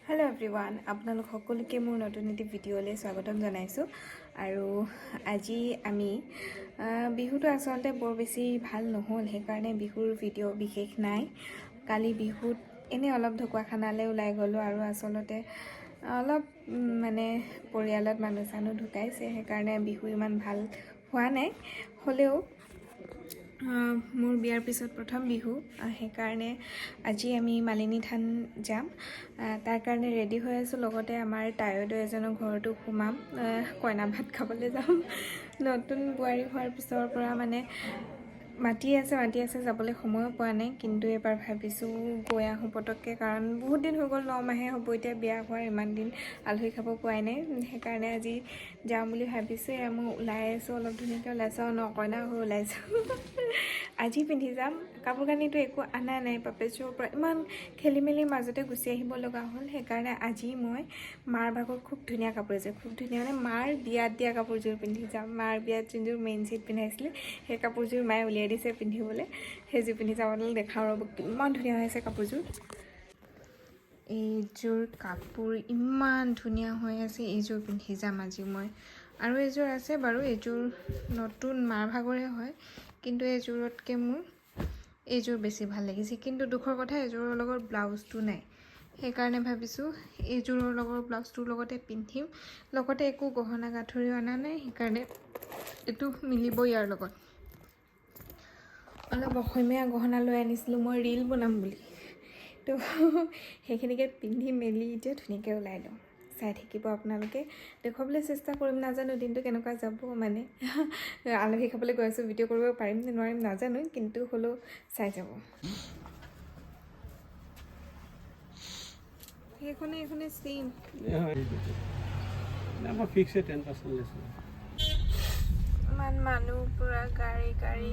Hello' everyone, আপোনালোক সকলোকে মোৰ নতুন এটি ভিডিঅ'লৈ স্বাগতম জনাইছোঁ। আৰু আজি আমি বিহুটো আচলতে বৰ বেছি ভাল নহ'ল, সেইকাৰণে বিহুৰ ভিডিঅ' বিশেষ নাই। কালি বিহুত এনেই অলপ ঢকুৱাখানালৈ ওলাই গ'লোঁ আৰু আচলতে অলপ পৰিয়ালত মানুহ চানুহ ঢুকাইছে, সেইকাৰণে বিহু ইমান ভাল হোৱা নাই। হ'লেও মোৰ বিয়াৰ পিছত প্ৰথম বিহু, সেইকাৰণে আজি আমি মালিনী থান যাম। তাৰ কাৰণে ৰেডি হৈ আছোঁ। লগতে আমাৰ তায়দৈ এজনৰ ঘৰতো সোমাম, কইনা ভাত খাবলৈ যাম। নতুন বোৱাৰী হোৱাৰ পিছৰ পৰা মাতি আছে যাবলৈ সময়ো পোৱা নাই, কিন্তু এবাৰ ভাবিছোঁ গৈ আহোঁ পটককৈ, কাৰণ বহুত দিন হৈ গ'ল, 9 মাহে হ'ব এতিয়া বিয়া হোৱাৰ, ইমান দিন আলহী খাব পোৱাই নাই। সেইকাৰণে আজি যাম বুলি ভাবিছোঁ। মই ওলাই আছোঁ, অলপ ধুনীয়াকৈ ওলাইছোঁ আৰু কইনা হৈ ওলাইছোঁ। আজি পিন্ধি যাম। কাপোৰ কানিটো একো অনা নাই, বাপেশ্বৰৰ পৰা ইমান খেলি মেলিৰ মাজতে গুচি আহিব লগা হ'ল। সেইকাৰণে আজি মই মাৰ ভাগৰ খুব ধুনীয়া কাপোৰ এযোৰ, খুব ধুনীয়া মাৰ বিয়াত দিয়া কাপোৰযোৰ পিন্ধি যাম। মাৰ বিয়াত যোনযোৰ মেইন ছেট পিন্ধাইছিলে, সেই কাপোৰযোৰ মায়ে উলিয়াই দিছে পিন্ধিবলৈ, সেইযোৰ পিন্ধি যাবলৈ দেখাওঁ ৰ'ব, ইমান ধুনীয়া হৈছে কাপোৰযোৰ। এইযোৰ কাপোৰ ইমান ধুনীয়া হৈ আছে, এইযোৰ পিন্ধি যাম আজি মই। আৰু এইযোৰ আছে বাৰু, এইযোৰ নতুন মাৰ ভাগৰে হয়, কিন্তু এইযোৰতকৈ মোৰ এইযোৰ বেছি ভাল লাগিছে। কিন্তু দুখৰ কথা, এইযোৰৰ লগত ব্লাউজটো নাই, সেইকাৰণে ভাবিছোঁ এইযোৰৰ লগত ব্লাউজটোৰ লগতে পিন্ধিম। লগতে একো গহনা গাঁঠৰিও অনা নাই, সেইকাৰণে এইটো মিলিব ইয়াৰ লগত। অলপ অসমীয়া গহনা লৈ আনিছিলোঁ মই ৰীল বনাম বুলি, তো সেইখিনিকে পিন্ধি মেলি এতিয়া ধুনীয়াকৈ ওলাই লওঁ। চাই থাকিব আপোনালোকে, দেখুৱাবলৈ চেষ্টা কৰিম। নাজানো দিনটো কেনেকুৱা যাব, আলহী খাবলৈ গৈ আছোঁ, ভিডিঅ' কৰিব পাৰিম নে নোৱাৰিম নাজানো, কিন্তু হ'লেও চাই যাব। এইখনে চেম ইমান মানুহ, পুৰা গাড়ী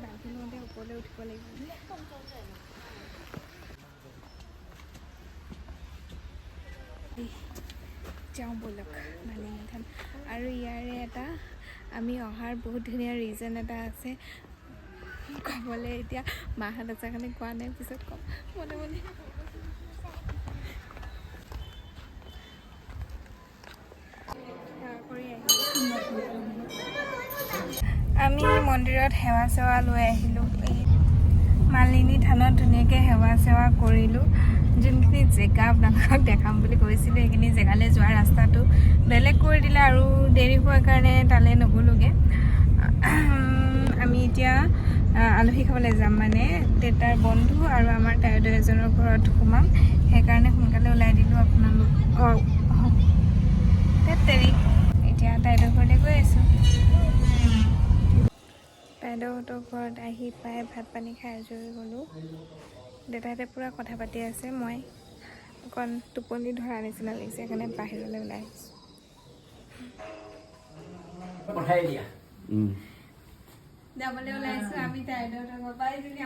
বান্ধি লওঁতে ওপৰলৈ উঠিব লাগিব। যাওঁ ব'লক মালিনী থান। আৰু ইয়াৰে এটা আমি অহাৰ বহুত ধুনীয়া ৰিজন এটা আছে ক'বলৈ, এতিয়া মাহঁত আছে কাৰণে কোৱা নাই, পিছত ক'ম মনে মনে। আমি মন্দিৰত সেৱা চেৱা লৈ আহিলোঁ। এই মালিনী থানত ধুনীয়াকৈ সেৱা চেৱা কৰিলোঁ। যোনখিনি জেগা আপোনালোকক দেখাম বুলি কৈছিলোঁ, সেইখিনি জেগালৈ যোৱা ৰাস্তাটো বেলেগ কৰি দিলে আৰু দেৰি হোৱাৰ কাৰণে তালৈ নগ'লোগৈ। আমি এতিয়া আলহী খাবলৈ যাম, দেউতাৰ বন্ধু আৰু আমাৰ তায়দৈ এজনৰ ঘৰত সোমাম, সেইকাৰণে সোনকালে ওলাই দিলোঁ। আপোনালোক এতিয়া তাইদেউৰ ঘৰলৈ গৈ আছোঁ। তাইদেউহঁতৰ ঘৰত আহি পাই ভাত পানী খাই আজৰি হ'লোঁ। দেউতাহঁতে পূৰা কথা পাতি আছে, মই অকণ টোপনি ধৰা নিচিনা লাগিছে, সেইকাৰণে বাহিৰলৈ ওলাই আহিছোঁ। যাবলৈ ওলাইছোঁ আমি তাইদেউহঁতৰ ঘৰৰ পৰা। এইজনী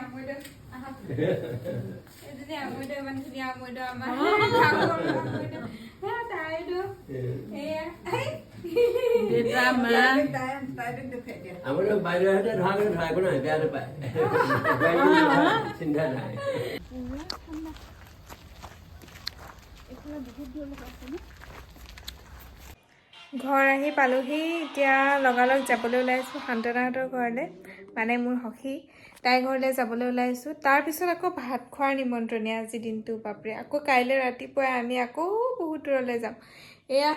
আমৈদৈ ইমান ধুনীয়া আমৈদৈ আমাৰ তাইদেউ, এয়া ঘৰ আহি পালোহি। এতিয়া লগালগ যাবলৈ ওলাইছোঁ শান্তনাহঁতৰ ঘৰলৈ, মোৰ সখী তাইৰ ঘৰলৈ যাবলৈ ওলাইছোঁ। তাৰপিছত আকৌ ভাত খোৱাৰ নিমন্ত্ৰণীয় আজিৰ দিনটো, বাপৰে। আকৌ কাইলৈ ৰাতিপুৱাই আমি আকৌ বহুত দূৰলৈ যাম। এয়া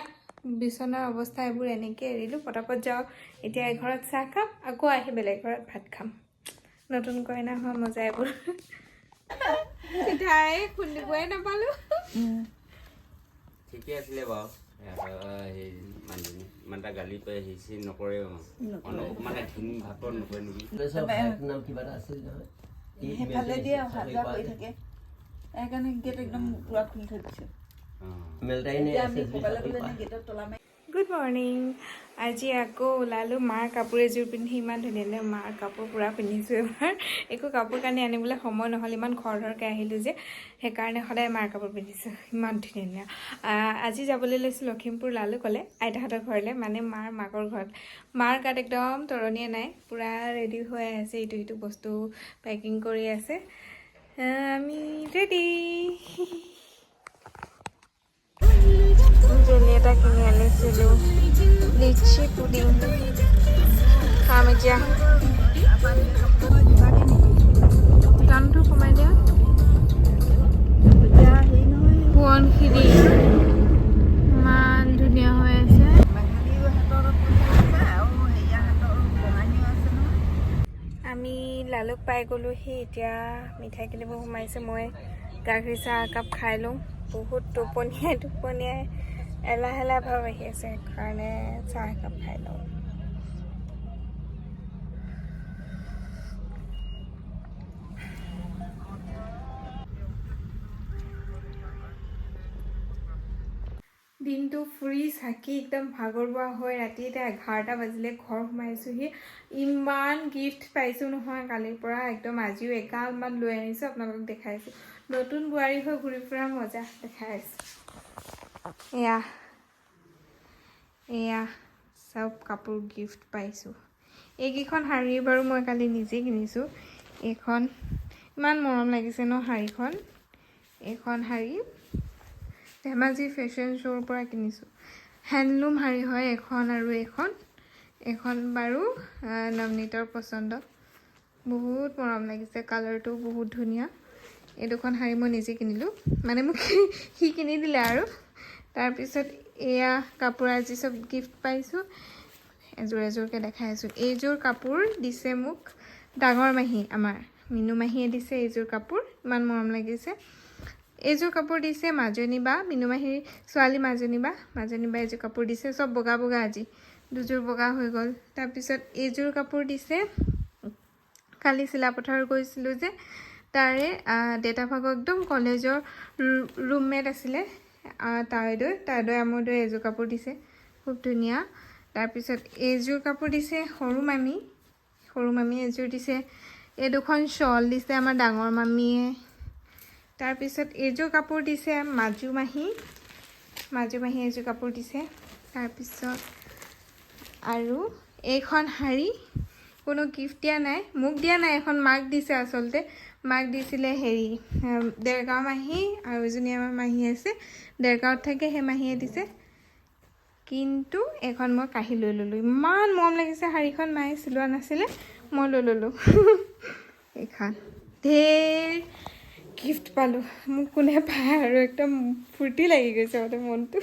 বিচনাৰ অৱস্থা, এইবোৰ এনেকৈ এৰিলোঁ, পটাপট যাওঁ। এতিয়া এঘৰত চাহ খাম, আকৌ আহি বেলেগ ঘৰত ভাত খাম। নতুন কইনা হোৱা মজা এইবোৰ। চিধাই খুন্দিবই নাপালোঁ। ঠিকে আছিলে বাৰু, ইমান এটা গালি পাই আহিছে নকৰে, ধিং ভাতৰ নকৰে নেকি। সেইফালে দিয়ে অহা যোৱা কৰি থাকে, সেইকাৰণে গেট একদম পুৰা খুলি থৈ দিছে। গেটত তলা মাৰি গুড মৰ্ণিং। আজি আকৌ ওলালোঁ মাৰ কাপোৰ এযোৰ পিন্ধি। ইমান ধুনীয়া মাৰ কাপোৰ পূৰা পিন্ধিছোঁ এবাৰ। একো কাপোৰ কানি আনিবলৈ সময় নহ'ল, ইমান খৰধৰকৈ আহিলোঁ যে, সেইকাৰণে সদায় মাৰ কাপোৰ পিন্ধিছোঁ। ইমান ধুনীয়া আজি যাবলৈ লৈছোঁ লখিমপুৰ লালুকলৈ, আইতাহঁতৰ ঘৰলৈ, মানে মাৰ মাকৰ ঘৰত। মাৰ গাত একদম তৰণীয়ে নাই, পূৰা ৰেডি হৈ আছে, ইটো সিটো বস্তু পেকিং কৰি আছে। আমি ৰেডি। জেলি এটা কিনি আনিছিলোঁ, লিচি পুডিং খাম এতিয়া। গানটো কমাই দিয়া। সোৱণশিৰি ইমান ধুনীয়া হৈ আছে। আমি লালুক পাই গ'লোহি, এতিয়া মিঠাই কিনিব সোমাইছোঁ। মই গাখীৰ চাহ একাপ খাই লওঁ, বহুত টোপনিয়াই এলাহ ভাৱ আহি আছে, সেইকাৰণে চাহ একাপ খাই লওঁ। দিনটো ফুৰি চাকি একদম ভাগৰুৱা হৈ ৰাতি এতিয়া 11টা বাজিলে ঘৰ সোমাইছোঁহি। ইমান গিফ্ট পাইছোঁ নহয় কালিৰ পৰা, একদম আজিও এগালমান লৈ আনিছোঁ, আপোনালোকক দেখাইছোঁ। নতুন বোৱাৰী হৈ ঘূৰি ফুৰা মজা দেখাই আছোঁ। এয়া চব কাপোৰ গিফ্ট পাইছোঁ। এইকেইখন শাৰী বাৰু মই কালি নিজে কিনিছোঁ। এইখন ইমান মৰম লাগিছে ন শাৰীখন। এইখন শাৰী ধেমাজি ফেশ্বন শ্ব'ৰ পৰা কিনিছোঁ। হেণ্ডলুম শাৰী হয় এখন, আৰু এইখন বাৰু নৱনীতৰ পচন্দ। বহুত মৰম লাগিছে, কালাৰটো বহুত ধুনীয়া। এই দুখন শাৰী মই নিজে কিনিলোঁ, মানে মোক সি কিনি দিলে আৰু। তাৰপিছত এয়া কাপোৰ আজি চব গিফ্ট পাইছোঁ, এযোৰকৈ দেখাই আছোঁ। এইযোৰ কাপোৰ দিছে মোক ডাঙৰ মাহী, আমাৰ মিনু মাহীয়ে দিছে এইযোৰ কাপোৰ, ইমান মৰম লাগিছে। এইযোৰ কাপোৰ দিছে মাজনী বা, মিনু মাহীৰ ছোৱালী মাজনী বা এইযোৰ কাপোৰ দিছে। চব বগা বগা, আজি দুযোৰ বগা হৈ গ'ল। তাৰপিছত এইযোৰ কাপোৰ দিছে, কালি চিলাপথাৰ গৈছিলোঁ যে, তাৰে দেউতাভাগৰ একদম কলেজৰ ৰুমমেট আছিলে তাইদৈ আমোদৈ এইযোৰ কাপোৰ দিছে, খুব ধুনীয়া। তাৰপিছত এইযোৰ কাপোৰ দিছে সৰু মামী এযোৰ দিছে। এই দুখন শ্বল দিছে আমাৰ ডাঙৰ মামীয়ে। তাৰপিছত এইযোৰ কাপোৰ দিছে মাজু মাহী এযোৰ কাপোৰ দিছে। তাৰপিছত আৰু এইখন শাৰী কোনো গিফ্ট দিয়া নাই, মোক দিয়া নাই, এখন মাক দিছে। আচলতে মাক দিছিলে দেৰগাঁও মাহী, আৰু এজনী আমাৰ মাহী আছে দেৰগাঁৱত থাকে, সেই মাহীয়ে দিছে। কিন্তু এইখন মই কাঢ়ি লৈ ল'লোঁ, ইমান মৰম লাগিছে শাৰীখন। মায়ে চিলোৱা নাছিলে, মই লৈ ল'লোঁ। এইখন ধেৰ গিফ্ট পালোঁ, মোক কোনে পায় আৰু একদম ফূৰ্তি লাগি গৈছে মনটো।